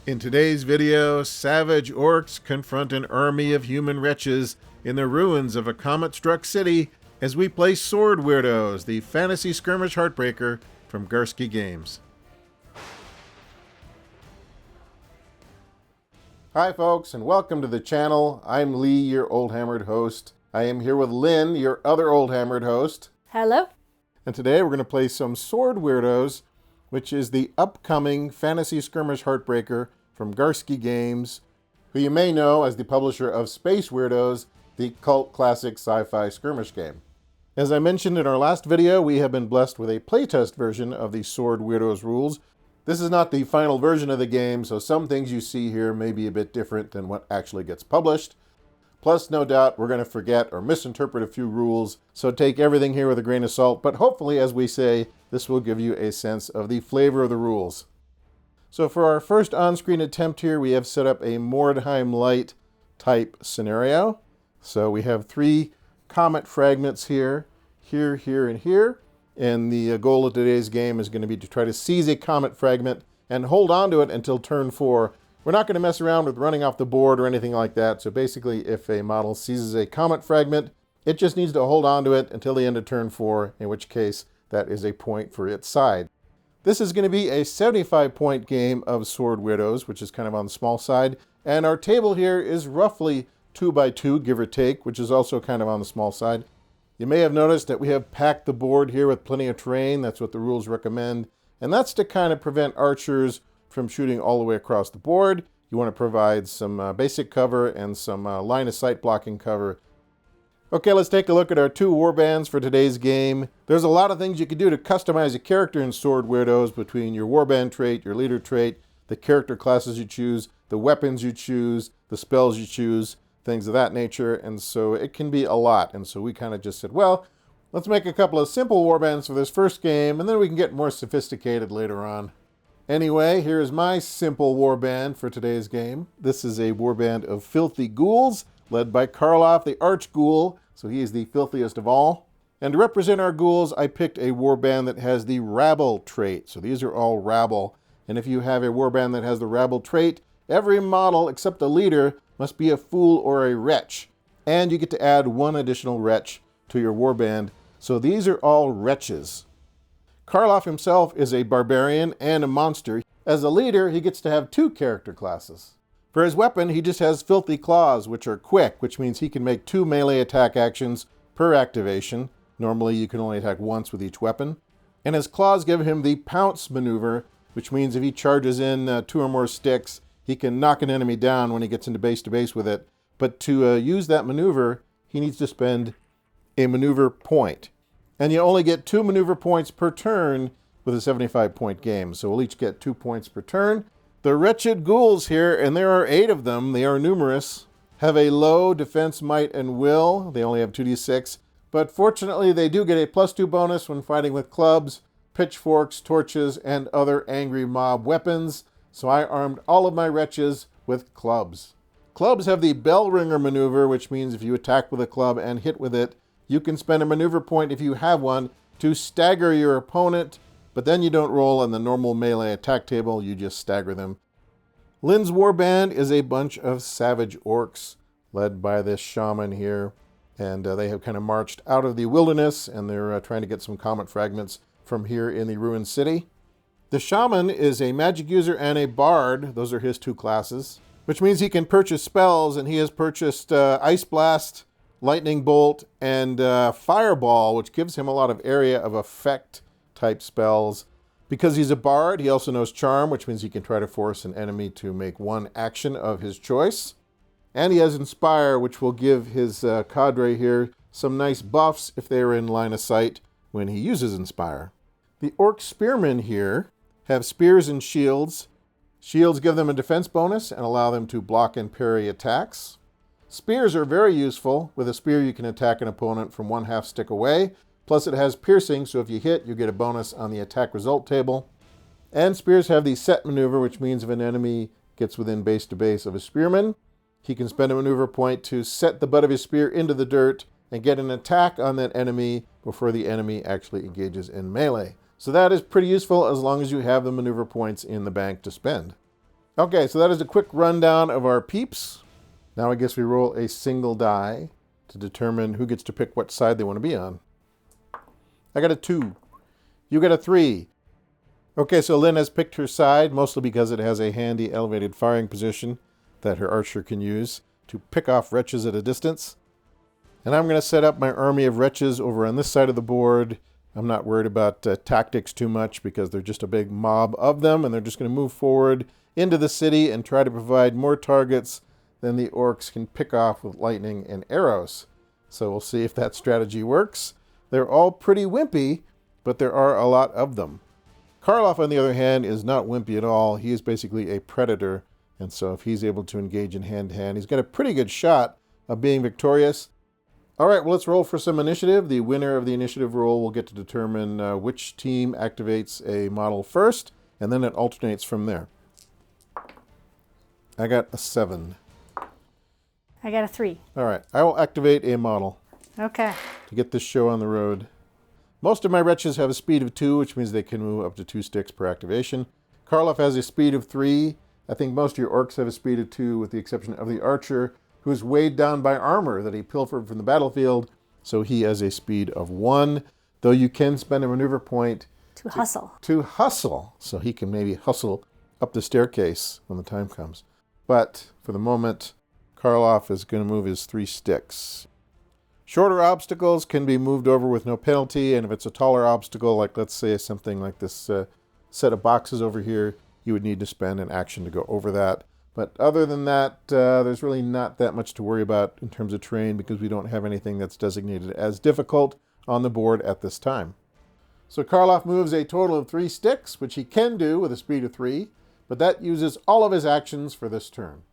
In today's video, savage orcs confront an army of human wretches in the ruins of a comet-struck city as we play Sword Weirdos, the fantasy skirmish heartbreaker from Garske Games. Hi folks, and welcome to the channel. I'm Lee, your old hammered host. I am here with Lynn, your other old hammered host. Hello. And today we're going to play some Sword Weirdos, which is the upcoming fantasy skirmish heartbreaker from Garske Games, who you may know as the publisher of Space Weirdos, the cult classic sci-fi skirmish game. As I mentioned in our last video, we have been blessed with a playtest version of the Sword Weirdos rules. This is not the final version of the game, so some things you see here may be a bit different than what actually gets published. Plus, no doubt, we're going to forget or misinterpret a few rules, so take everything here with a grain of salt, but hopefully, as we say, this will give you a sense of the flavor of the rules. So for our first on-screen attempt here, we have set up a Mordheim Light type scenario. So we have 3 comet fragments here, here, and here. And the goal of today's game is going to be to try to seize a comet fragment and hold on to it until turn 4. We're not going to mess around with running off the board or anything like that. So basically, if a model seizes a comet fragment, it just needs to hold on to it until the end of turn 4, in which case that is a point for its side. This is going to be a 75-point game of Sword Weirdos, which is kind of on the small side. And our table here is roughly 2 by 2, give or take, which is also kind of on the small side. You may have noticed that we have packed the board here with plenty of terrain. That's what the rules recommend. And that's to kind of prevent archers from shooting all the way across the board. You want to provide some basic cover and some line of sight blocking cover. Okay, let's take a look at our 2 warbands for today's game. There's a lot of things you can do to customize a character in Sword Weirdos between your warband trait, your leader trait, the character classes you choose, the weapons you choose, the spells you choose, things of that nature. And so it can be a lot. And so we kind of just said, well, let's make a couple of simple warbands for this first game, and then we can get more sophisticated later on. Anyway, here's my simple warband for today's game. This is a warband of filthy ghouls, led by Karloff, the arch-ghoul, so he is the filthiest of all. And to represent our ghouls, I picked a warband that has the rabble trait. So these are all rabble. And if you have a warband that has the rabble trait, every model except the leader must be a fool or a wretch. And you get to add 1 additional wretch to your warband. So these are all wretches. Karloff himself is a barbarian and a monster. As a leader, he gets to have 2 character classes. For his weapon, he just has filthy claws, which are quick, which means he can make 2 melee attack actions per activation. Normally, you can only attack once with each weapon. And his claws give him the pounce maneuver, which means if he charges in 2 or more sticks, he can knock an enemy down when he gets into base-to-base with it. But to use that maneuver, he needs to spend a maneuver point. And you only get 2 maneuver points per turn with a 75-point game. So we'll each get 2 points per turn. The wretched ghouls here, and there are 8 of them, they are numerous, have a low defense, might, and will. They only have 2d6, but fortunately they do get a +2 bonus when fighting with clubs, pitchforks, torches, and other angry mob weapons. So I armed all of my wretches with clubs. Clubs have the bell ringer maneuver, which means if you attack with a club and hit with it, you can spend a maneuver point if you have one to stagger your opponent. But then you don't roll on the normal melee attack table, you just stagger them. Lynn's warband is a bunch of savage orcs, led by this shaman here. And they have kind of marched out of the wilderness, and they're trying to get some comet fragments from here in the ruined city. The shaman is a magic user and a bard. Those are his 2 classes, which means he can purchase spells, and he has purchased Ice Blast, Lightning Bolt, and Fireball, which gives him a lot of area of effect type spells. Because he's a bard, he also knows Charm, which means he can try to force an enemy to make 1 action of his choice. And he has Inspire, which will give his cadre here some nice buffs if they are in line of sight when he uses Inspire. The Orc Spearmen here have spears and shields. Shields give them a defense bonus and allow them to block and parry attacks. Spears are very useful. With a spear, you can attack an opponent from 1/2 stick away. Plus it has piercing, so if you hit, you get a bonus on the attack result table. And spears have the set maneuver, which means if an enemy gets within base to base of a spearman, he can spend a maneuver point to set the butt of his spear into the dirt and get an attack on that enemy before the enemy actually engages in melee. So that is pretty useful as long as you have the maneuver points in the bank to spend. Okay, so that is a quick rundown of our peeps. Now I guess we roll a single die to determine who gets to pick what side they want to be on. I got a 2. You got a 3. Okay, so Lynn has picked her side, mostly because it has a handy elevated firing position that her archer can use to pick off wretches at a distance. And I'm going to set up my army of wretches over on this side of the board. I'm not worried about tactics too much because they're just a big mob of them, and they're just going to move forward into the city and try to provide more targets than the orcs can pick off with lightning and arrows. So we'll see if that strategy works. They're all pretty wimpy, but there are a lot of them. Karloff, on the other hand, is not wimpy at all. He is basically a predator, and so if he's able to engage in hand-to-hand, he's got a pretty good shot of being victorious. All right, well, let's roll for some initiative. The winner of the initiative roll will get to determine which team activates a model first, and then it alternates from there. I got a 7. I got a 3. All right, I will activate a model. Okay. To get this show on the road. Most of my wretches have a speed of 2, which means they can move up to 2 sticks per activation. Karloff has a speed of 3. I think most of your orcs have a speed of 2, with the exception of the archer, who is weighed down by armor that he pilfered from the battlefield, so he has a speed of 1, though you can spend a maneuver point to hustle. To hustle, so he can maybe hustle up the staircase when the time comes. But for the moment, Karloff is going to move his 3 sticks. Shorter obstacles can be moved over with no penalty, and if it's a taller obstacle, like let's say something like this set of boxes over here, you would need to spend an action to go over that. But other than that, there's really not that much to worry about in terms of terrain because we don't have anything that's designated as difficult on the board at this time. So Karloff moves a total of 3 sticks, which he can do with a speed of 3, but that uses all of his actions for this turn.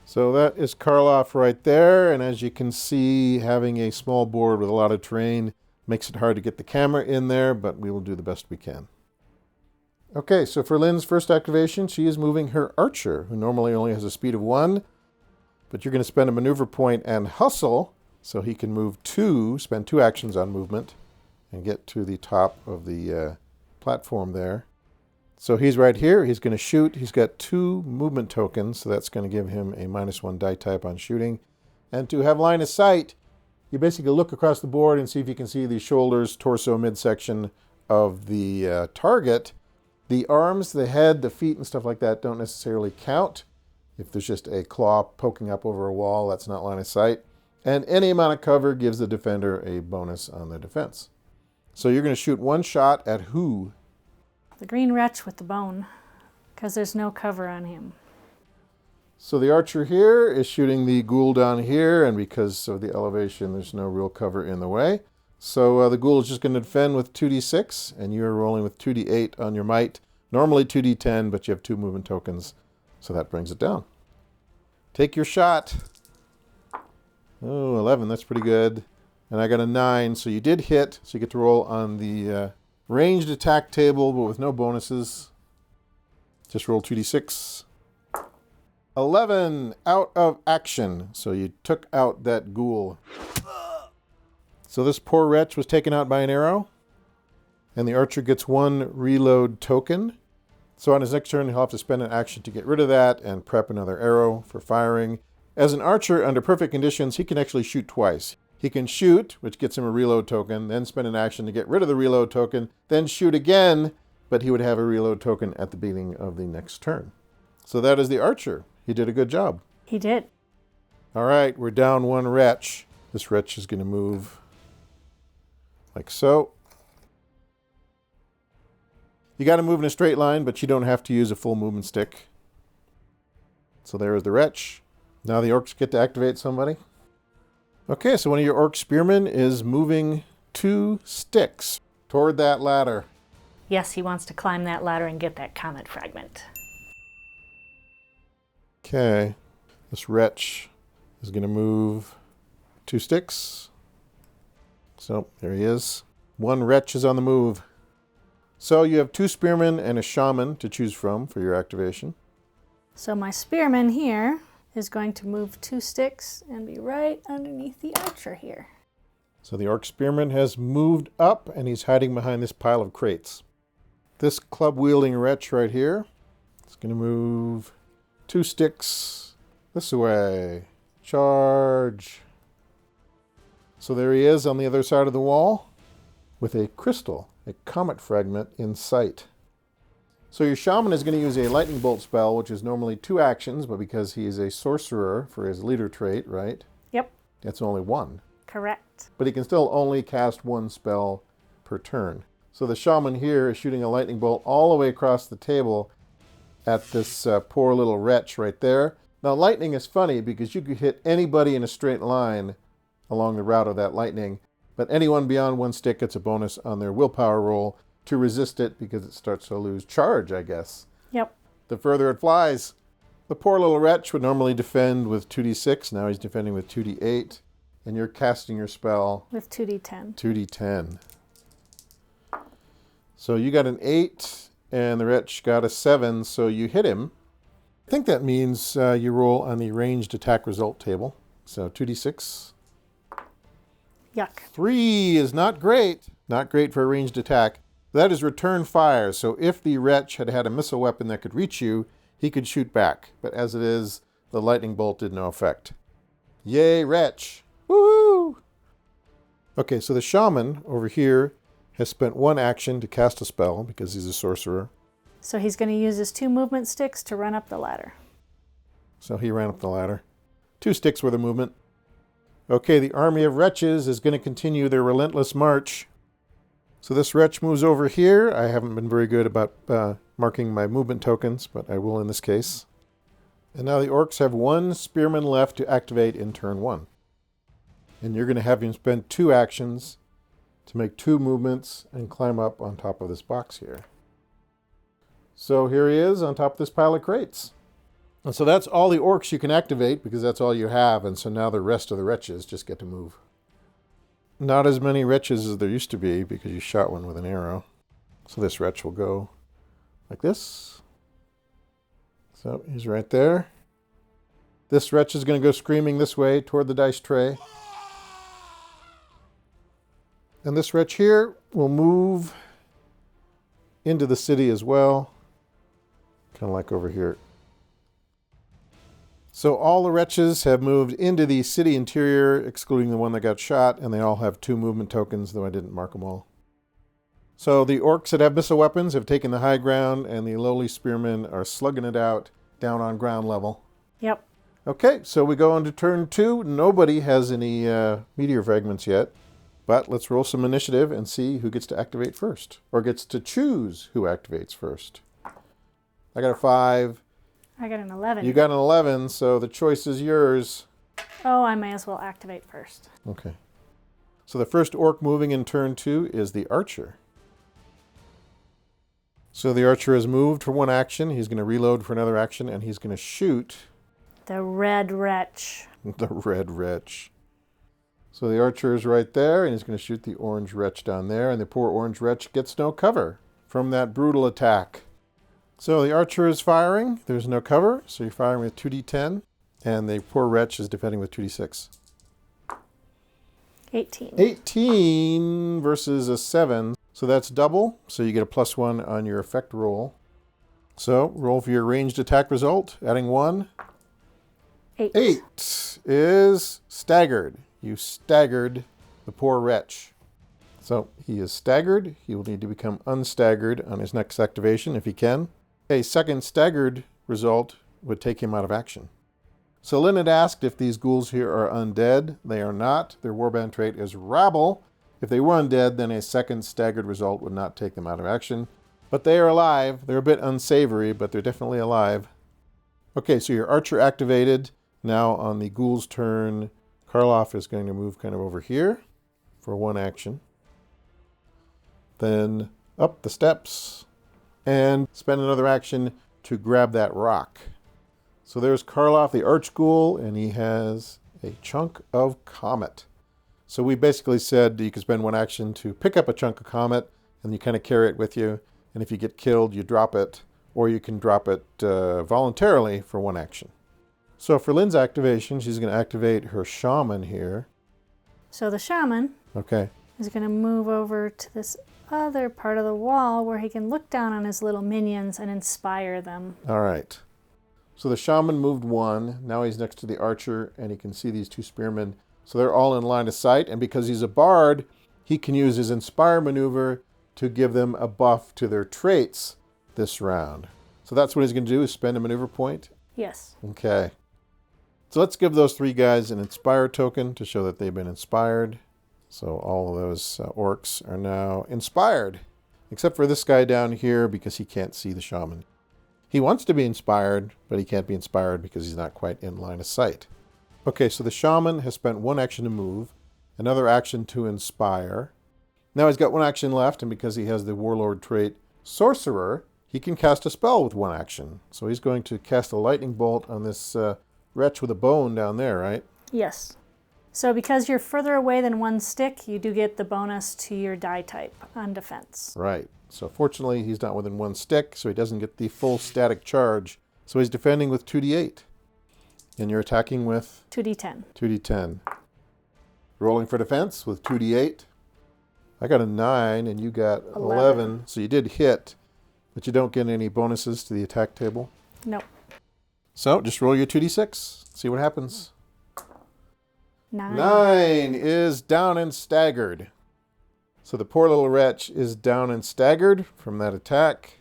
So that is Karloff right there, and as you can see, having a small board with a lot of terrain makes it hard to get the camera in there, but we will do the best we can. Okay, so for Lynn's first activation, she is moving her archer, who normally only has a speed of 1, but you're going to spend a maneuver point and hustle, so he can move 2, spend 2 actions on movement, and get to the top of the platform there. So he's right here. He's going to shoot. He's got 2 movement tokens, so that's going to give him a -1 die type on shooting. And to have line of sight, you basically look across the board and see if you can see the shoulders, torso, midsection of the target. The arms, the head, the feet, and stuff like that don't necessarily count. If there's just a claw poking up over a wall, that's not line of sight. And any amount of cover gives the defender a bonus on their defense. So you're going to shoot 1 shot at who? The green wretch with the bone, because there's no cover on him. So the archer here is shooting the ghoul down here, and because of the elevation, there's no real cover in the way. So the ghoul is just going to defend with 2d6, and you're rolling with 2d8 on your might. Normally 2d10, but you have 2 movement tokens, so that brings it down. Take your shot. Oh, 11, that's pretty good. And I got a 9, so you did hit, so you get to roll on the ranged attack table, but with no bonuses. Just roll 2d6. 11, out of action. So you took out that ghoul. So this poor wretch was taken out by an arrow. And the archer gets 1 reload token. So on his next turn, he'll have to spend an action to get rid of that and prep another arrow for firing. As an archer, under perfect conditions, he can actually shoot twice. He can shoot, which gets him a reload token, then spend an action to get rid of the reload token, then shoot again, but he would have a reload token at the beginning of the next turn. So that is the archer. He did a good job. He did. All right, we're down 1 wretch. This wretch is going to move like so. You got to move in a straight line, but you don't have to use a full movement stick. So there is the wretch. Now the orcs get to activate somebody. Okay, so one of your orc spearmen is moving 2 sticks toward that ladder. Yes, he wants to climb that ladder and get that comet fragment. Okay, this wretch is going to move 2 sticks. So there he is. 1 wretch is on the move. So you have 2 spearmen and a shaman to choose from for your activation. So my spearman here is going to move 2 sticks and be right underneath the archer here. So the orc spearman has moved up and he's hiding behind this pile of crates. This club-wielding wretch right here is It's going to move 2 sticks this way. Charge. So there he is on the other side of the wall with a crystal, a comet fragment in sight. So your shaman is going to use a lightning bolt spell, which is normally 2 actions, but because he is a sorcerer for his leader trait, right? Yep. That's only 1. Correct. But he can still only cast 1 spell per turn. So the shaman here is shooting a lightning bolt all the way across the table at this poor little wretch right there. Now lightning is funny because you could hit anybody in a straight line along the route of that lightning, but anyone beyond 1 stick gets a bonus on their willpower roll to resist it because it starts to lose charge, I guess. Yep. The further it flies. The poor little wretch would normally defend with 2d6. Now he's defending with 2d8. And you're casting your spell with 2d10. 2d10. So you got an 8, and the wretch got a 7, so you hit him. I think that means you roll on the ranged attack result table. So 2d6. Yuck. 3 is not great. Not great for a ranged attack. That is return fire. So if the wretch had had a missile weapon that could reach you, he could shoot back. But as it is, the lightning bolt did no effect. Yay, wretch. Woohoo! Okay, so the shaman over here has spent 1 action to cast a spell because he's a sorcerer. So he's going to use his 2 movement sticks to run up the ladder. So he ran up the ladder. 2 sticks worth of movement. Okay, the army of wretches is going to continue their relentless march. So this wretch moves over here. I haven't been very good about marking my movement tokens, but I will in this case. And now the orcs have 1 spearman left to activate in turn 1. And you're going to have him spend 2 actions to make 2 movements and climb up on top of this box here. So here he is on top of this pile of crates. And so that's all the orcs you can activate because that's all you have. And so now the rest of the wretches just get to move. Not as many wretches as there used to be because you shot one with an arrow. So this wretch will go like this. So he's right there. This wretch is going to go screaming this way toward the dice tray. And this wretch here will move into the city as well. Kind of like over here. So all the wretches have moved into the city interior, excluding the one that got shot, and they all have 2 movement tokens, though I didn't mark them all. So the orcs that have missile weapons have taken the high ground, and the lowly spearmen are slugging it out down on ground level. Yep. Okay, so we go into turn 2. Nobody has any meteor fragments yet, but let's roll some initiative and see who gets to activate first, or gets to choose who activates first. I got a 5. I got an 11. You got an 11, so the choice is yours. Oh, I may as well activate first. Okay. So the first orc moving in turn 2 is the archer. So the archer has moved for 1 action. He's going to reload for another action, and he's going to shoot the red wretch. The red wretch. So the archer is right there, and he's going to shoot the orange wretch down there, and the poor orange wretch gets no cover from that brutal attack. So the archer is firing. There's no cover, so you're firing with 2d10, and the poor wretch is defending with 2d6. 18. 18 versus a 7, so that's double, so you get a +1 on your effect roll. So roll for your ranged attack result, adding 1. 8. 8 is staggered. You staggered the poor wretch. So he is staggered. He will need to become unstaggered on his next activation if he can. A second staggered result would take him out of action. So Lynn had asked if these ghouls here are undead. They are not. Their warband trait is rabble. If they were undead, then a second staggered result would not take them out of action. But they are alive. They're a bit unsavory, but they're definitely alive. Okay, so your archer activated. Now on the ghoul's turn, Karloff is going to move kind of over here for 1 action. Then up the steps and spend another action to grab that rock. So there's Karloff, the archghoul, and he has a chunk of comet. So we basically said you can spend 1 action to pick up a chunk of comet, and you kind of carry it with you. And if you get killed, you drop it, or you can drop it voluntarily for 1 action. So for Lynn's activation, she's going to activate her shaman here. So the shaman Okay. is going to move over to this other part of the wall where he can look down on his little minions and inspire them. All right. So the shaman moved one. Now he's next to the archer, and he can see these two spearmen. So they're all in line of sight, and because he's a bard, he can use his inspire maneuver to give them a buff to their traits this round. So that's what he's going to do, is spend a maneuver point? Yes. Okay. So let's give those three guys an inspire token to show that they've been inspired. So all of those orcs are now inspired, except for this guy down here because he can't see the shaman. He wants to be inspired, but he can't be inspired because he's not quite in line of sight. Okay, so the shaman has spent one action to move, another action to inspire. Now he's got one action left, and because he has the warlord trait sorcerer, he can cast a spell with one action. So he's going to cast a lightning bolt on this wretch with a bone down there, right? Yes. So because you're further away than one stick, you do get the bonus to your die type on defense. Right. So fortunately, he's not within one stick, so he doesn't get the full static charge. So he's defending with 2d8. And you're attacking with? 2d10. 2d10. Rolling for defense with 2d8. I got a 9, and you got 11. So you did hit, but you don't get any bonuses to the attack table. Nope. So just roll your 2d6. See what happens. 9. 9 is down and staggered. So the poor little wretch is down and staggered from that attack.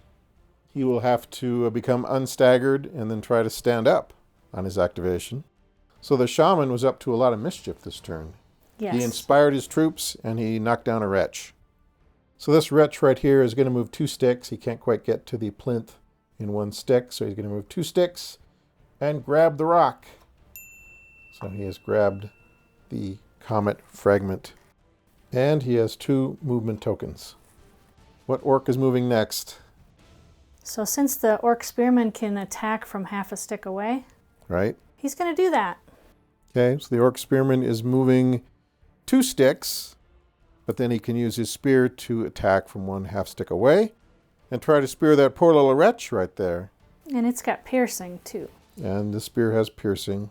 He will have to become unstaggered and then try to stand up on his activation. So the shaman was up to a lot of mischief this turn. Yes. He inspired his troops and he knocked down a wretch. So this wretch right here is going to move 2 sticks. He can't quite get to the plinth in 1 stick, so he's going to move 2 sticks and grab the rock. So he has grabbed the comet fragment. And he has 2 movement tokens. What orc is moving next? So since the orc spearman can attack from half a stick away, Right? he's going to do that. Okay, so the orc spearman is moving 2 sticks, but then he can use his spear to attack from 1/2 stick away and try to spear that poor little wretch right there. And it's got piercing too. And the spear has piercing.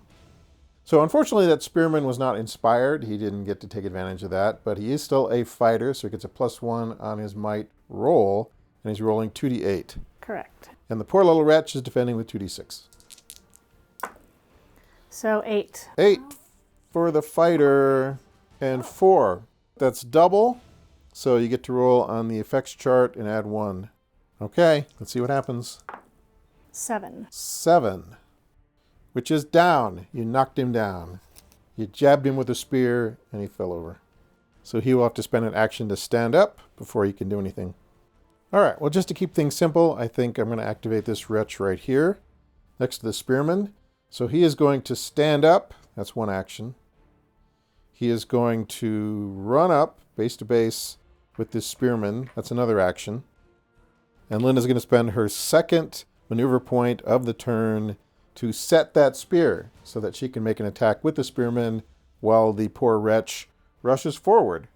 So unfortunately that spearman was not inspired. He didn't get to take advantage of that, but he is still a fighter, so he gets a +1 on his might roll, and he's rolling 2d8. Correct. And the poor little wretch is defending with 2d6. So 8. 8 for the fighter, and 4. That's double, so you get to roll on the effects chart and add 1. Okay, let's see what happens. 7. 7. Which is down. You knocked him down. You jabbed him with a spear, and he fell over. So he will have to spend an action to stand up before he can do anything. All right, well, just to keep things simple, I think I'm going to activate this wretch right here next to the spearman. So he is going to stand up. That's 1 action. He is going to run up base to base with this spearman. That's another action. And Linda's going to spend her 2nd maneuver point of the turn to set that spear so that she can make an attack with the spearman while the poor wretch rushes forward.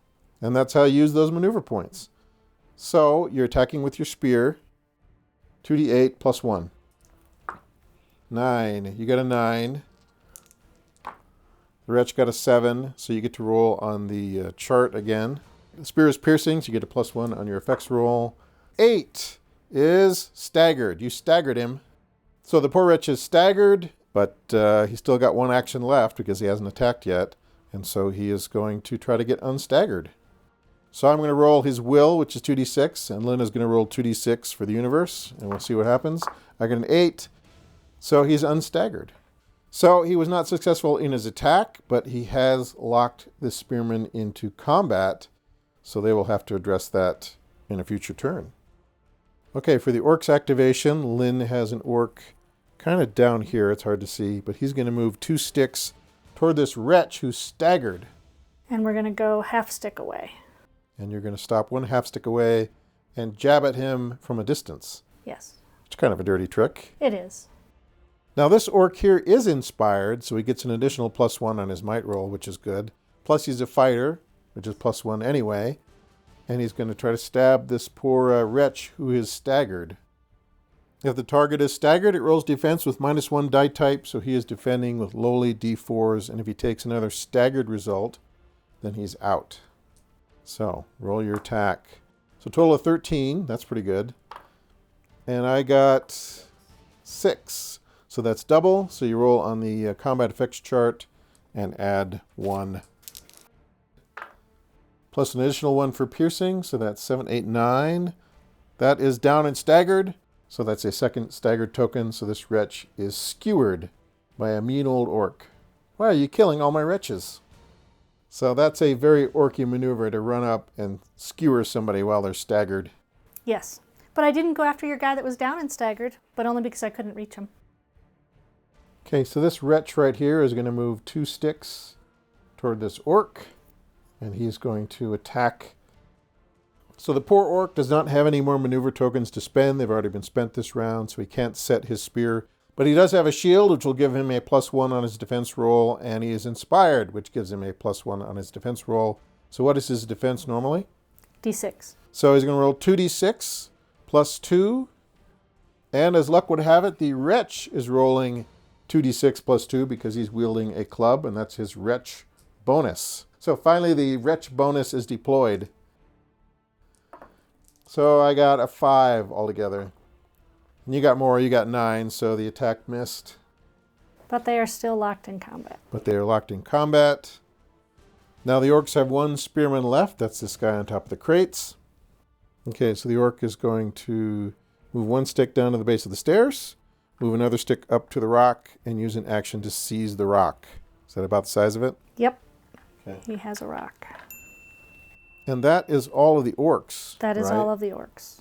And that's how you use those maneuver points. So you're attacking with your spear. 2d8 +1. 9. You got a 9. The wretch got a 7, so you get to roll on the chart again. The spear is piercing, so you get a +1 on your effects roll. 8 is staggered. You staggered him. So the poor wretch is staggered, but he's still got 1 action left because he hasn't attacked yet. And so he is going to try to get unstaggered. So I'm going to roll his will, which is 2d6, and Lynn is going to roll 2d6 for the universe, and we'll see what happens. I got an 8, so he's unstaggered. So he was not successful in his attack, but he has locked the spearman into combat, so they will have to address that in a future turn. Okay, for the orc's activation, Lynn has an orc kind of down here. It's hard to see, but he's going to move 2 sticks toward this wretch who's staggered. And we're going to go half stick away. And you're going to stop 1/2 stick away and jab at him from a distance. Yes. It's kind of a dirty trick. It is. Now this orc here is inspired, so he gets an additional +1 on his might roll, which is good. Plus he's a fighter, which is +1 anyway. And he's going to try to stab this poor wretch who is staggered. If the target is staggered, it rolls defense with -1 die type, so he is defending with lowly d4s, and if he takes another staggered result, then he's out. So, roll your attack. So So total of 13. That's pretty good. And I got 6. So that's double. So you roll on the combat effects chart and add 1. Plus an additional 1 for piercing. So that's 7, 8, 9. That is down and staggered. So that's a second staggered token. So this wretch is skewered by a mean old orc. Why are you killing all my wretches? So that's a very orky maneuver to run up and skewer somebody while they're staggered. Yes. But I didn't go after your guy that was down and staggered, but only because I couldn't reach him. Okay, so this wretch right here is going to move 2 sticks toward this orc. And he's going to attack. So the poor orc does not have any more maneuver tokens to spend. They've already been spent this round, so he can't set his spear. But he does have a shield, which will give him a +1 on his defense roll, and he is inspired, which gives him a +1 on his defense roll. So what is his defense normally? D6. So he's going to roll 2d6 plus 2. And as luck would have it, the wretch is rolling 2d6 plus 2 because he's wielding a club, and that's his wretch bonus. So finally, the wretch bonus is deployed. So I got a 5 altogether. And you got more, you got 9, so the attack missed. But they are still locked in combat. But they are locked in combat. Now the orcs have 1 spearman left. That's this guy on top of the crates. Okay, so the orc is going to move 1 stick down to the base of the stairs, move another stick up to the rock, and use an action to seize the rock. Is that about the size of it? Yep. Okay. He has a rock. And that is all of the orcs. That is right? all of the orcs.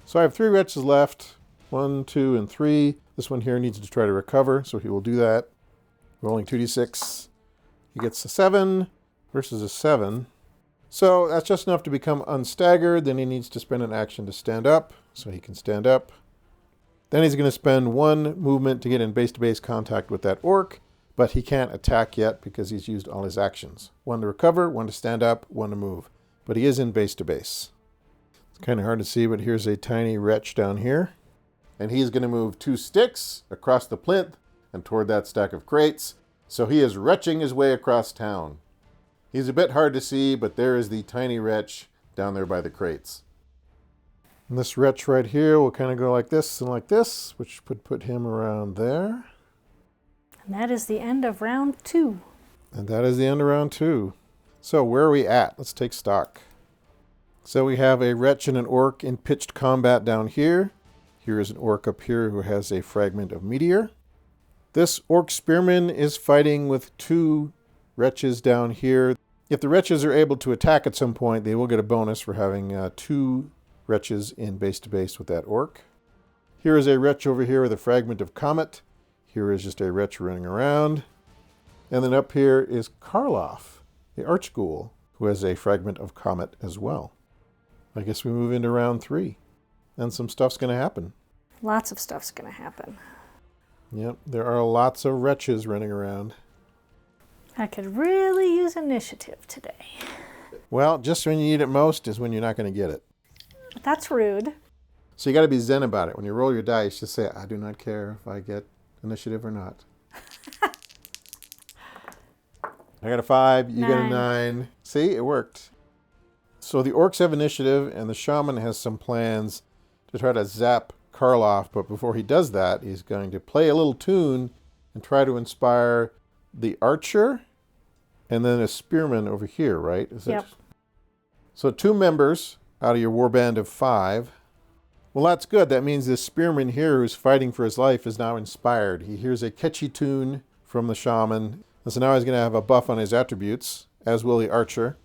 So I have 3 wretches left. 1, 2, and 3. This one here needs to try to recover, so he will do that. Rolling 2d6. He gets a 7 versus a 7. So that's just enough to become unstaggered. Then he needs to spend an action to stand up, so he can stand up. Then he's going to spend 1 movement to get in base-to-base contact with that orc, but he can't attack yet because he's used all his actions. 1 to recover, 1 to stand up, 1 to move. But he is in base-to-base. It's kind of hard to see, but here's a tiny wretch down here. And he's going to move 2 sticks across the plinth and toward that stack of crates. So he is wretching his way across town. He's a bit hard to see, but there is the tiny wretch down there by the crates. And this wretch right here will kind of go like this and like this, which would put him around there. And that is the end of round 2. And that is the end of round 2. So where are we at? Let's take stock. So we have a wretch and an orc in pitched combat down here. Here is an orc up here who has a fragment of meteor. This orc spearman is fighting with 2 wretches down here. If the wretches are able to attack at some point, they will get a bonus for having 2 wretches in base-to-base with that orc. Here is a wretch over here with a fragment of comet. Here is just a wretch running around. And then up here is Karloff, the archghoul, who has a fragment of comet as well. I guess we move into round 3. And some stuff's going to happen. Lots of stuff's going to happen. Yep, there are lots of wretches running around. I could really use initiative today. Well, just when you need it most is when you're not going to get it. That's rude. So you got to be zen about it. When you roll your dice, just say, I do not care if I get initiative or not. I got a 5, you got a 9. See, it worked. So the orcs have initiative, and the shaman has some plans to try to zap Karloff, but before he does that, he's going to play a little tune and try to inspire the archer and then a spearman over here, right? Yep. So 2 members out of your warband of 5. Well, that's good. That means this spearman here who's fighting for his life is now inspired. He hears a catchy tune from the shaman, and so now he's going to have a buff on his attributes, as will the archer.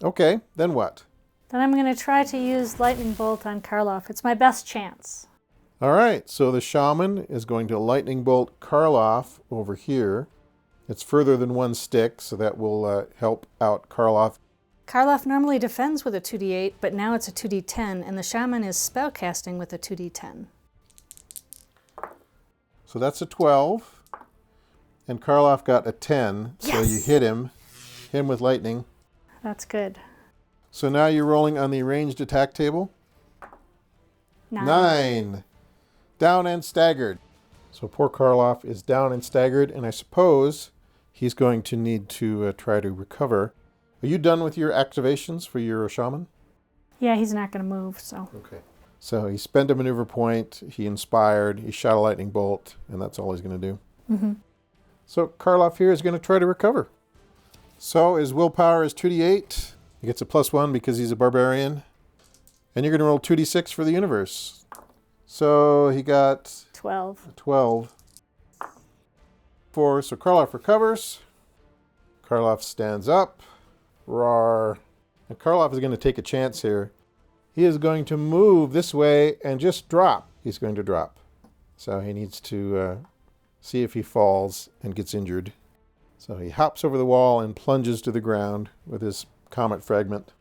Okay, then what? Then I'm going to try to use Lightning Bolt on Karloff. It's my best chance. All right, so the shaman is going to lightning bolt Karloff over here. It's further than 1 stick, so that will help out Karloff. Karloff normally defends with a 2d8, but now it's a 2d10, and the shaman is spellcasting with a 2d10. So that's a 12. And Karloff got a 10, so yes! you hit him with lightning. That's good. So now you're rolling on the ranged attack table. 9. Down and staggered. So poor Karloff is down and staggered, and I suppose he's going to need to try to recover. Are you done with your activations for your shaman? Yeah, he's not going to move, so. Okay. So he spent a maneuver point, he inspired, he shot a lightning bolt, and that's all he's going to do. Mm-hmm. So Karloff here is going to try to recover. So his willpower is 2d8. He gets a +1 because he's a barbarian. And you're going to roll 2d6 for the universe. So he got 12. 12. 4. So Karloff recovers. Karloff stands up. Roar. And Karloff is going to take a chance here. He is going to move this way and just drop. He's going to drop. So he needs to see if he falls and gets injured. So he hops over the wall and plunges to the ground with his comet fragment.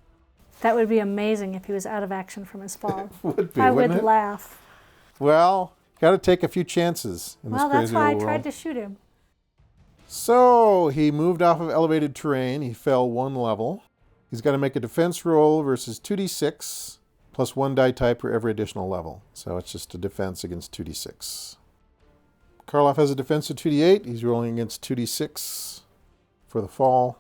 That would be amazing if he was out of action from his fall. Would be, I wouldn't would it? laugh. Well, got to take a few chances in this Well, that's crazy why I old tried world. to shoot him. So he moved off of elevated terrain. He fell 1 level. He's got to make a defense roll versus 2d6 plus 1 die type for every additional level. So it's just a defense against 2d6. Karloff has a defense of 2d8. He's rolling against 2d6 for the fall.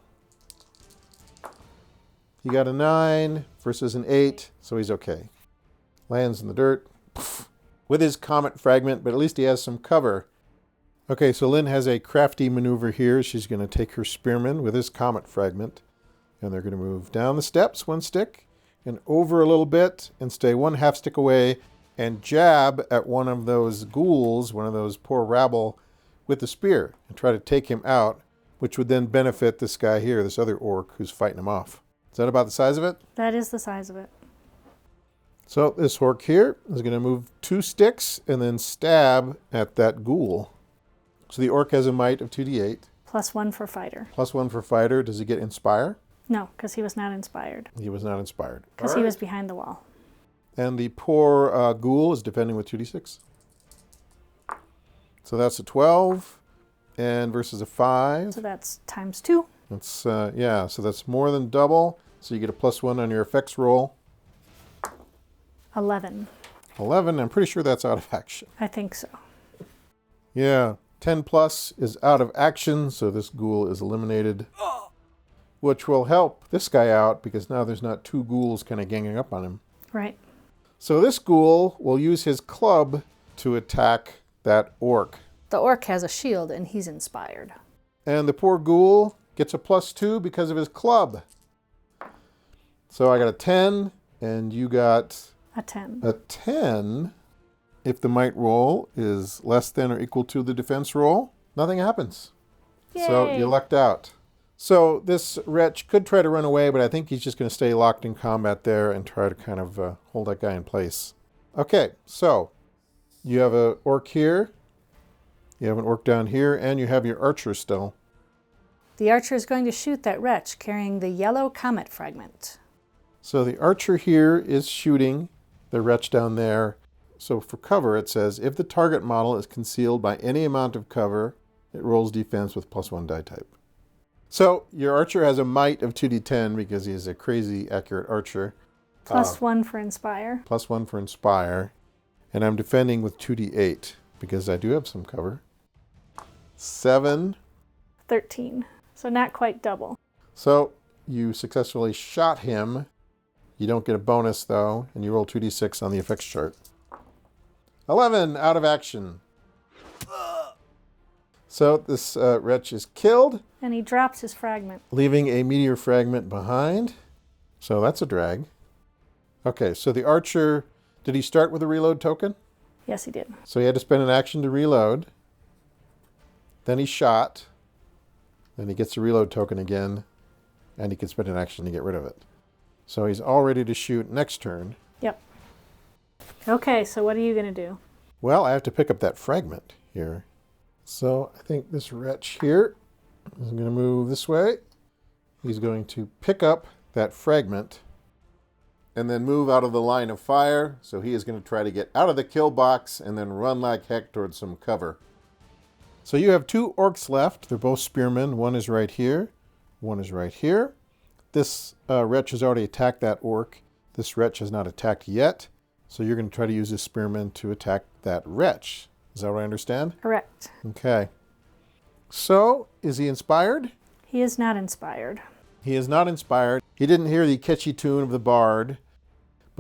He got a 9 versus an 8, so he's okay. Lands in the dirt with his comet fragment, but at least he has some cover. Okay, so Lynn has a crafty maneuver here. She's going to take her spearman with his comet fragment, and they're going to move down the steps 1 stick and over a little bit and stay 1/2 stick away and jab at one of those ghouls, one of those poor rabble, with the spear and try to take him out, which would then benefit this guy here, this other orc who's fighting him off. Is that about the size of it? That is the size of it. So this orc here is going to move 2 sticks and then stab at that ghoul. So the orc has a might of 2d8. +1 for fighter. +1 for fighter. Does he get inspire? No, because he was not inspired. He was not inspired. Because he was behind the wall. And the poor ghoul is defending with 2d6. So that's a 12 and versus a 5. So that's ×2. That's yeah, so that's more than double. So you get a +1 on your effects roll. 11. 11, I'm pretty sure that's out of action. I think so. Yeah, 10 plus is out of action, so this ghoul is eliminated. Which will help this guy out because now there's not 2 ghouls kind of ganging up on him. Right. So this ghoul will use his club to attack that orc. The orc has a shield and he's inspired. And the poor ghoul gets a +2 because of his club. So I got a 10, and you got A 10. a 10. If the might roll is less than or equal to the defense roll, nothing happens. Yay. So you lucked out. So this wretch could try to run away, but I think he's just going to stay locked in combat there and try to kind of hold that guy in place. Okay, so you have an orc here, you have an orc down here, and you have your archer still. The archer is going to shoot that wretch carrying the yellow comet fragment. So the archer here is shooting the wretch down there. So for cover, it says, if the target model is concealed by any amount of cover, it rolls defense with +1 die type. So your archer has a might of 2d10 because he is a crazy accurate archer. +1 for inspire. +1 for inspire. And I'm defending with 2d8 because I do have some cover. 7. 13. So not quite double. So you successfully shot him. You don't get a bonus though, and you roll 2d6 on the effects chart. 11 out of action. So this wretch is killed, And he drops his fragment. leaving a meteor fragment behind. So that's a drag. Okay, so the archer, did he start with a reload token? Yes, he did. So he had to spend an action to reload. Then he shot. Then he gets a reload token again. And he can spend an action to get rid of it. So he's all ready to shoot next turn. Yep. Okay, so what are you going to do? Well, I have to pick up that fragment here. So I think this wretch here is going to move this way. He's going to pick up that fragment and then move out of the line of fire. So he is going to try to get out of the kill box and then run like heck towards some cover. So you have 2 orcs left. They're both spearmen. One is right here. One is right here. This wretch has already attacked that orc. This wretch has not attacked yet. So you're going to try to use this spearman to attack that wretch. Is that what I understand? Correct. Okay. So, is he inspired? He is not inspired. He is not inspired. He didn't hear the catchy tune of the bard.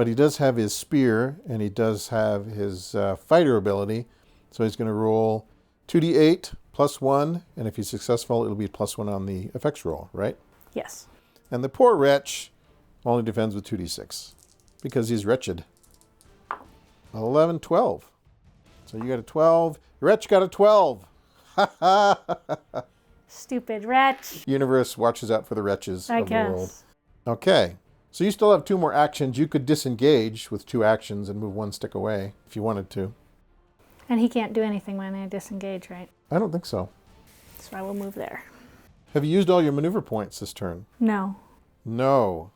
But he does have his spear, and he does have his fighter ability. So he's going to roll 2d8 plus 1, and if he's successful, it'll be plus 1 on the effects roll, right? Yes. And the poor wretch only defends with 2d6 because he's wretched. 11, 12. So you got a 12. The wretch got a 12. Ha ha! Stupid wretch. Universe watches out for the wretches I of guess. the world. Okay. So you still have 2 more actions. You could disengage with 2 actions and move 1 stick away if you wanted to. And he can't do anything when I disengage, right? I don't think so. So I will move there. Have you used all your maneuver points this turn? No. No.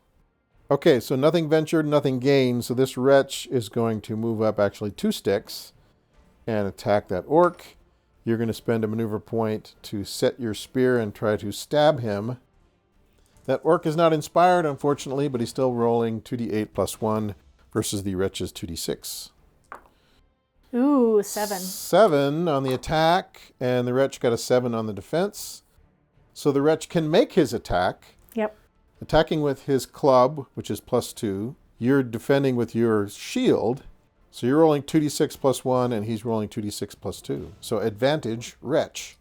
Okay, so nothing ventured, nothing gained. So this wretch is going to move up actually 2 sticks and attack that orc. You're going to spend a maneuver point to set your spear and try to stab him. That orc is not inspired, unfortunately, but he's still rolling 2d8 plus 1 versus the wretch's 2d6. Ooh, 7. 7 on the attack, and the wretch got a 7 on the defense. So the wretch can make his attack. Yep. Attacking with his club, which is plus 2. You're defending with your shield. So you're rolling 2d6 plus 1, and he's rolling 2d6 plus 2. So advantage, wretch.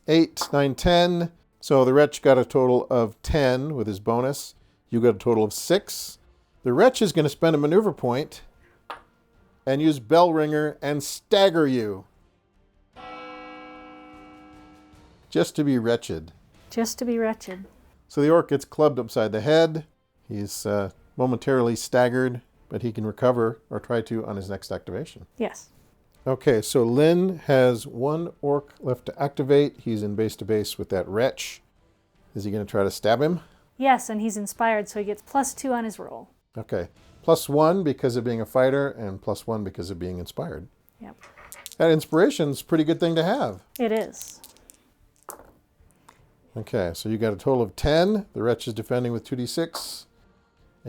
8, 9, 10. So the wretch got a total of 10 with his bonus. You got a total of 6. The wretch is going to spend a maneuver point and use Bell Ringer and stagger you. Just to be wretched. Just to be wretched. So the orc gets clubbed upside the head. He's momentarily staggered, but he can recover or try to on his next activation. Yes. Okay, so Lynn has 1 orc left to activate. He's in base to base with that wretch. Is he going to try to stab him? Yes, and he's inspired, so he gets plus 2 on his roll. Okay. Plus 1 because of being a fighter, and plus 1 because of being inspired. Yep. That inspiration's a pretty good thing to have. It is. Okay, so you got a total of 10. The wretch is defending with 2d6.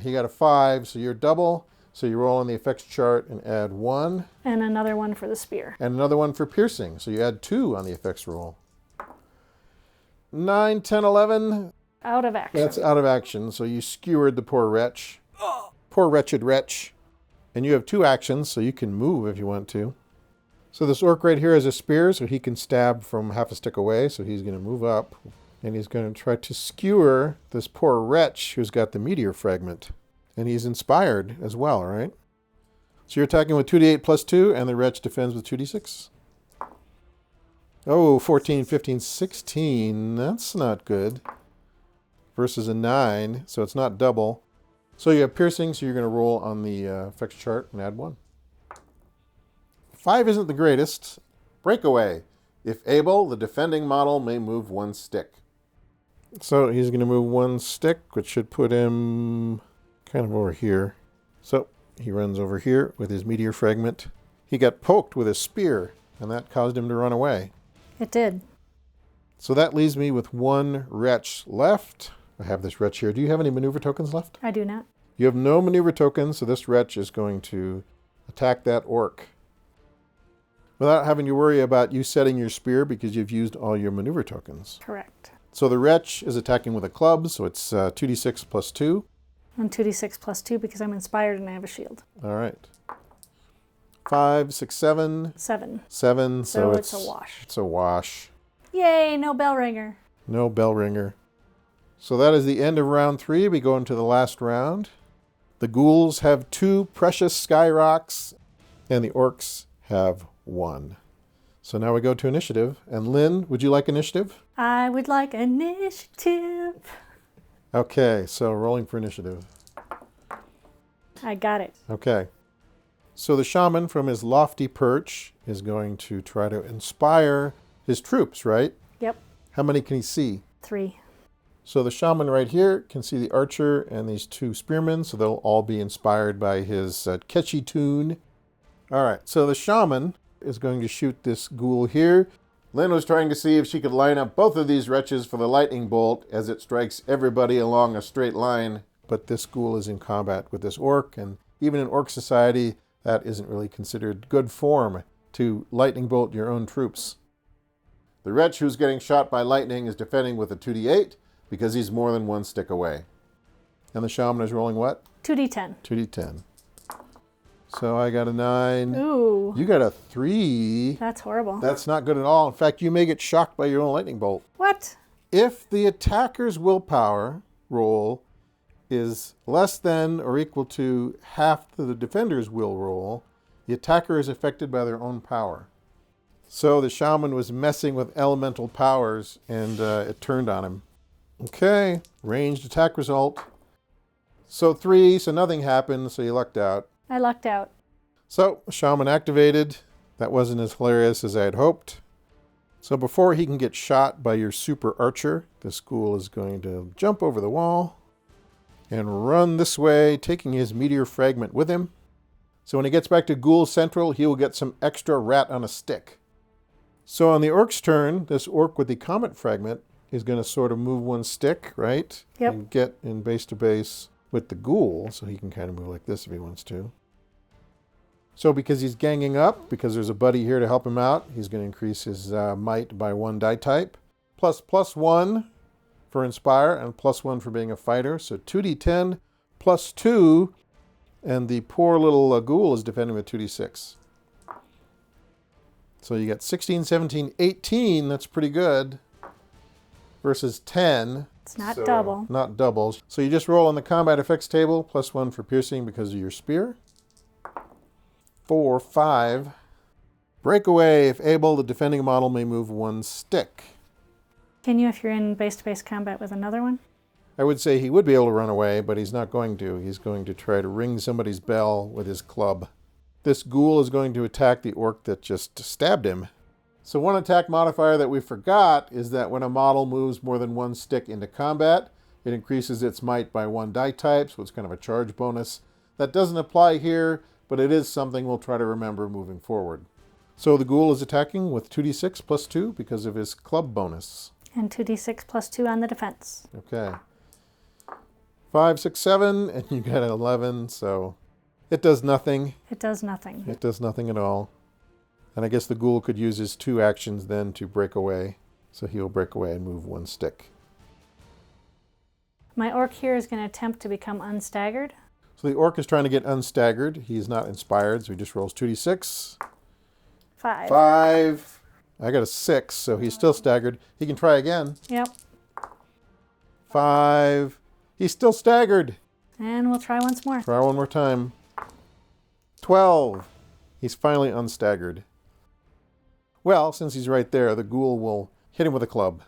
He got a 5, so you're double. So you roll on the effects chart and add 1. And another one for the spear. And another one for piercing. So you add 2 on the effects roll. 9, 10, 11. Out of action. That's out of action. So you skewered the poor wretch. Poor wretched wretch. And you have 2 actions, so you can move if you want to. So this orc right here has a spear, so he can stab from half a stick away. So he's going to move up. And he's going to try to skewer this poor wretch who's got the meteor fragment. And he's inspired as well, right? So you're attacking with 2d8 plus 2, and the wretch defends with 2d6. Oh, 14, 15, 16. That's not good. Versus a 9, so it's not double. So you have piercing, so you're going to roll on the effects chart and add 1. 5 isn't the greatest. Breakaway. If able, the defending model may move 1 stick. So he's going to move 1 stick, which should put him kind of over here. So he runs over here with his meteor fragment. He got poked with a spear, and that caused him to run away. It did. So that leaves me with 1 wretch left. I have this wretch here. Do you have any maneuver tokens left? I do not. You have no maneuver tokens, so this wretch is going to attack that orc. Without having to worry about you setting your spear because you've used all your maneuver tokens. Correct. So the wretch is attacking with a club, so it's 2d6 plus 2. And 2d6 plus 2 because I'm inspired and I have a shield. All right. 5, 6, 7. 7. 7, So it's a wash. It's a wash. Yay, no bell ringer. No bell ringer. So that is the end of round 3. We go into the last round. The ghouls have 2 precious sky rocks, and the orcs have 1. So now we go to initiative. And Lynn, would you like initiative? I would like initiative. Okay, so rolling for initiative. I got it. Okay. So the shaman from his lofty perch is going to try to inspire his troops, right? Yep. How many can he see? 3. So the shaman right here can see the archer and these 2 spearmen, so they'll all be inspired by his catchy tune. All right, so the shaman is going to shoot this ghoul here. Lynn was trying to see if she could line up both of these wretches for the lightning bolt as it strikes everybody along a straight line, but this ghoul is in combat with this orc, and even in orc society, that isn't really considered good form to lightning bolt your own troops. The wretch who's getting shot by lightning is defending with a 2d8 because he's more than 1 stick away. And the shaman is rolling what? 2d10. 2d10. So I got a 9. Ooh. You got a 3. That's horrible. That's not good at all. In fact, you may get shocked by your own lightning bolt. What? If the attacker's willpower roll is less than or equal to half the defender's will roll, the attacker is affected by their own power. So the shaman was messing with elemental powers, and it turned on him. Okay, ranged attack result. So 3, so nothing happened, so you lucked out. I lucked out. So, shaman activated. That wasn't as hilarious as I had hoped. So before he can get shot by your super archer, this ghoul is going to jump over the wall and run this way, taking his meteor fragment with him. So when he gets back to Ghoul Central, he will get some extra rat on a stick. So on the orc's turn, this orc with the comet fragment is going to sort of move one stick, right? Yep. And get in base to base with the ghoul, so he can kind of move like this if he wants to. So because he's ganging up, because there's a buddy here to help him out, he's going to increase his might by 1 die type. +1 for Inspire and +1 for being a fighter. So 2d10 +2, and the poor little ghoul is defending with 2d6. So you got 16, 17, 18. That's pretty good. Versus 10. It's not double. Not doubles. So you just roll on the combat effects table, +1 for piercing because of your spear. 4, 5. Breakaway. If able, the defending model may move 1 stick. Can you if you're in base-to-base combat with another one? I would say he would be able to run away, but he's not going to. He's going to try to ring somebody's bell with his club. This ghoul is going to attack the orc that just stabbed him. So one attack modifier that we forgot is that when a model moves more than 1 stick into combat, it increases its might by 1 die type, so it's kind of a charge bonus. That doesn't apply here, but it is something we'll try to remember moving forward. So the ghoul is attacking with 2d6 +2 because of his club bonus. And 2d6 +2 on the defense. Okay. 5, 6, 7, and you got an 11, so it does nothing. It does nothing. It does nothing at all. And I guess the ghoul could use his 2 actions then to break away. So he'll break away and move 1 stick. My orc here is going to attempt to become unstaggered. So the orc is trying to get unstaggered. He's not inspired, so he just rolls 2d6. 5. 5. I got a 6, so he's still staggered. He can try again. Yep. 5. He's still staggered. And we'll try once more. Try one more time. 12. He's finally unstaggered. Well, since he's right there, the ghoul will hit him with a club.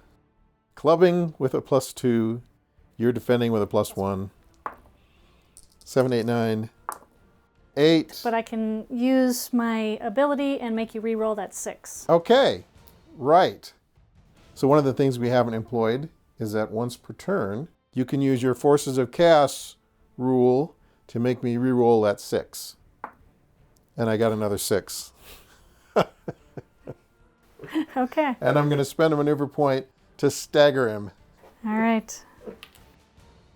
Clubbing with a +2. You're defending with a +1. 7, 8, 9, 8. But I can use my ability and make you re-roll that 6. Okay, right. So one of the things we haven't employed is that once per turn, you can use your Forces of Chaos rule to make me re-roll that 6. And I got another 6. Okay. And I'm going to spend a maneuver point to stagger him. All right.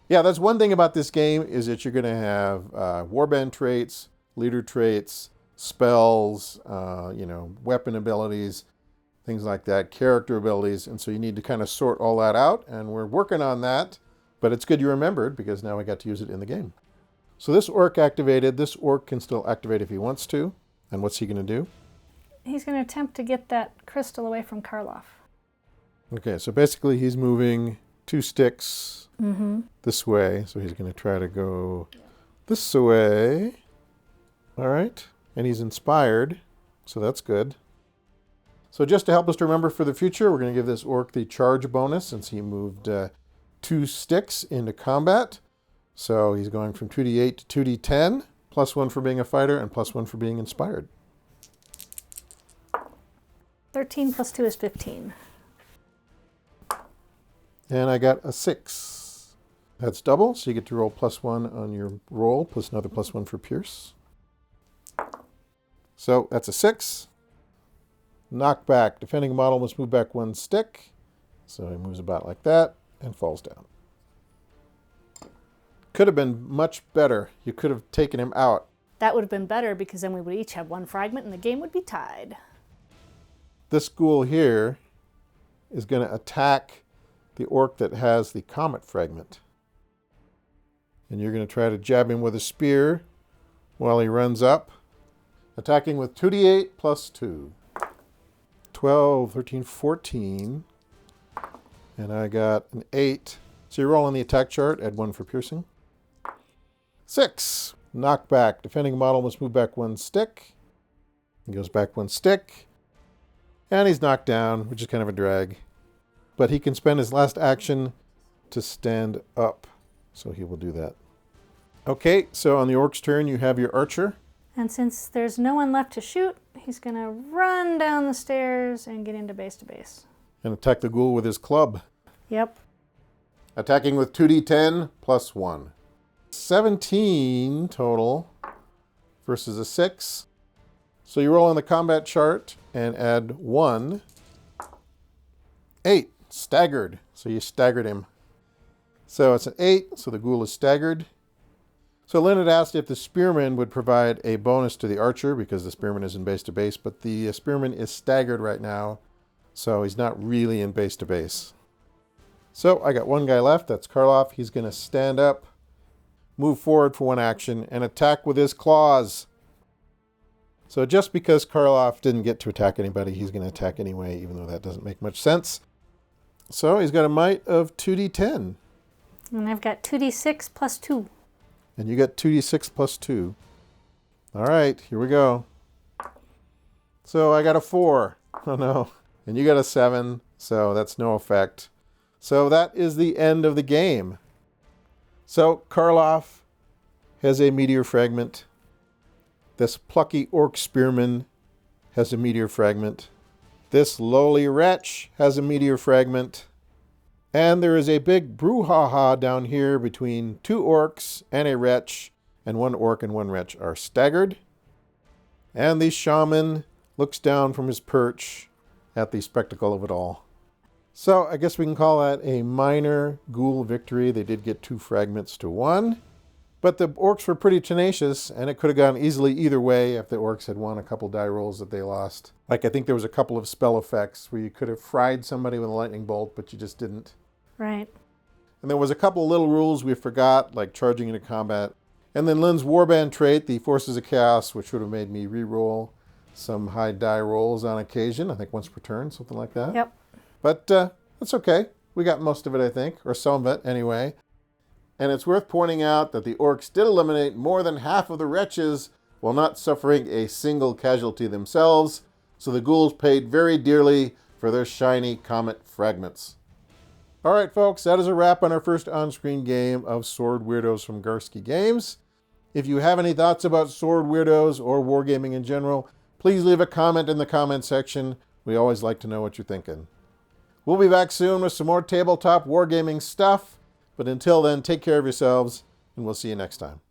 Yeah, that's one thing about this game is that you're going to have warband traits, leader traits, spells, weapon abilities, things like that, character abilities. And so you need to kind of sort all that out. And we're working on that. But it's good you remembered because now we got to use it in the game. So this orc activated. This orc can still activate if he wants to. And what's he going to do? He's going to attempt to get that crystal away from Karloff. Okay, so basically he's moving 2 sticks this way. So he's going to try to go this way. All right. And he's inspired. So that's good. So just to help us to remember for the future, we're going to give this orc the charge bonus since he moved 2 sticks into combat. So he's going from 2d8 to 2d10, +1 for being a fighter and +1 for being inspired. 13 + 2 is 15. And I got a 6. That's double, so you get to roll +1 on your roll, plus another +1 for Pierce. So that's a 6. Knockback. Defending model must move back 1 stick. So he moves about like that and falls down. Could have been much better. You could have taken him out. That would have been better because then we would each have 1 fragment and the game would be tied. This ghoul here is going to attack the orc that has the comet fragment. And you're going to try to jab him with a spear while he runs up. Attacking with 2d8 plus 2. 12, 13, 14. And I got an 8. So you roll on the attack chart, add 1 for piercing. 6. Knockback. Defending model must move back 1 stick. He goes back 1 stick. And he's knocked down, which is kind of a drag. But he can spend his last action to stand up. So he will do that. Okay, so on the Orc's turn, you have your archer. And since there's no one left to shoot, he's going to run down the stairs and get into base to base. And attack the ghoul with his club. Yep. Attacking with 2d10 plus 1. 17 total versus a 6. So you roll on the combat chart and add 1. 8. Staggered. So you staggered him. So it's an 8, so the ghoul is staggered. So Lynn had asked if the spearman would provide a bonus to the archer because the spearman is in base to base, but the spearman is staggered right now, so he's not really in base to base. So I got one guy left, that's Karloff. He's going to stand up, move forward for 1 action, and attack with his claws. So just because Karloff didn't get to attack anybody, he's going to attack anyway, even though that doesn't make much sense. So he's got a might of 2d10. And I've got 2d6 plus 2. And you got 2d6 plus 2. All right, here we go. So I got a 4. Oh no. And you got a 7, so that's no effect. So that is the end of the game. So Karloff has a meteor fragment. This plucky orc spearman has a meteor fragment. This lowly wretch has a meteor fragment. And there is a big brouhaha down here between 2 orcs and a wretch, and 1 orc and 1 wretch are staggered. And the shaman looks down from his perch at the spectacle of it all. So I guess we can call that a minor ghoul victory. They did get 2 fragments to 1. But the orcs were pretty tenacious, and it could have gone easily either way if the orcs had won a couple die rolls that they lost. Like, I think there was a couple of spell effects where you could have fried somebody with a lightning bolt, but you just didn't. Right. And there was a couple of little rules we forgot, like charging into combat. And then Lynn's Warband trait, the Forces of Chaos, which would have made me re-roll some high die rolls on occasion. I think once per turn, something like that. Yep. But that's okay. We got most of it, I think, or some of it anyway. And it's worth pointing out that the orcs did eliminate more than half of the wretches while not suffering a single casualty themselves, so the ghouls paid very dearly for their shiny comet fragments. All right, folks, that is a wrap on our first on-screen game of Sword Weirdos from Garske Games. If you have any thoughts about Sword Weirdos or wargaming in general, please leave a comment in the comment section. We always like to know what you're thinking. We'll be back soon with some more tabletop wargaming stuff. But until then, take care of yourselves, and we'll see you next time.